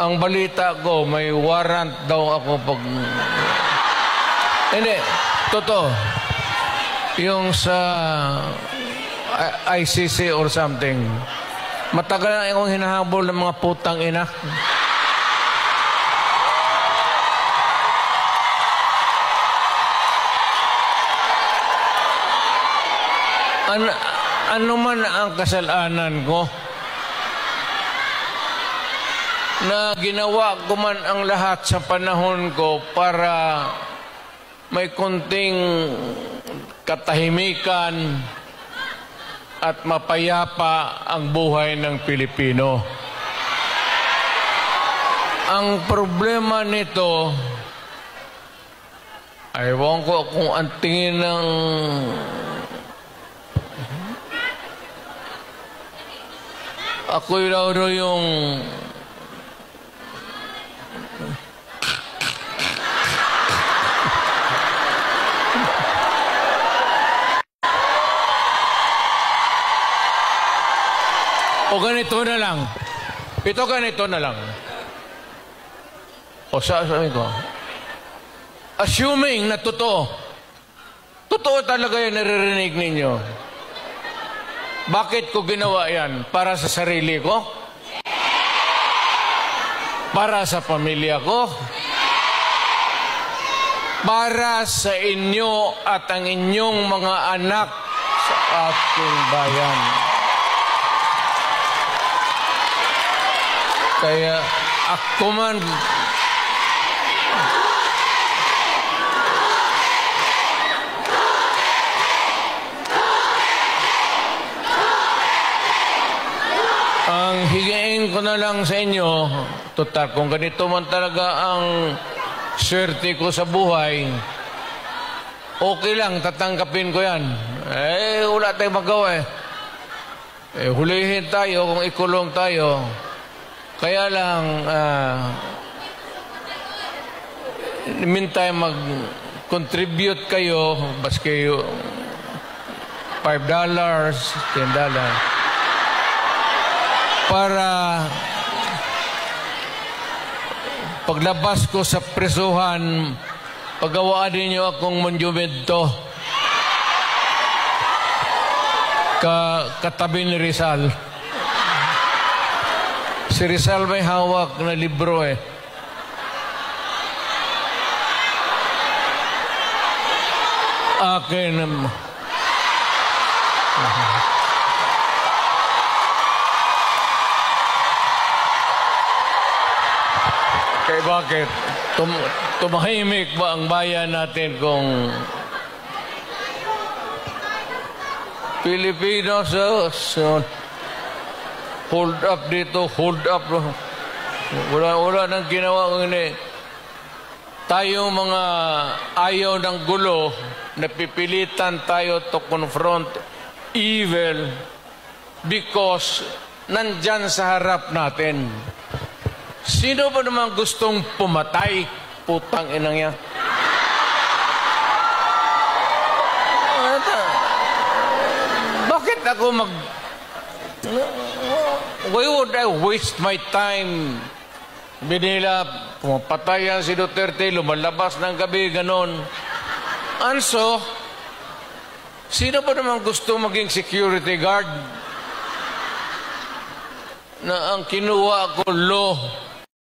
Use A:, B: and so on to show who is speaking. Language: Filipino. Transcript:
A: Ang balita ko, may warrant daw ako pag... Hindi, totoo. Yung sa ICC or something. Matagal na akong hinahabol ng mga putang ina. Ano man ang kasalanan ko, na ginawa ko man ang lahat sa panahon ko para may konting katahimikan at mapayapa ang buhay ng Pilipino. Ang problema nito, ewan ko kung ang tingin ng ako'y raw yung o ganito na lang. Ito ganito na lang. O sabi ko, assuming na totoo talaga yung naririnig ninyo, bakit ko ginawa yan? Para sa sarili ko? Para sa pamilya ko? Para sa inyo at ang inyong mga anak sa ating bayan. Kaya ako man ang higain ko na lang sa inyo, total kung ganito man talaga ang swerte ko sa buhay, okay lang, tatanggapin ko yan. Wala tayong magawa hulihin tayo kung ikulong tayo. Kaya lang, meantime, mag-contribute kayo, bas kayo $5, $10, para paglabas ko sa presuhan, pagawaan ninyo akong monumento katabi ni Rizal. Si Rizal may hawak na libro Akin. Kaya bakit? Tumahimik ba ang bayan natin kung Pilipinos hold up dito, hold up. Wala nang ginawa kung hindi. Tayo mga ayaw ng gulo, napipilitan tayo to confront evil because nandyan sa harap natin. Sino ba naman gustong pumatay? Putang inang yan. Bakit ako why would I waste my time? Binila, pumapatay yan si Duterte, lumalabas ng gabi, ganon. Anso, sino ba naman gusto maging security guard? Na ang kinuha ko law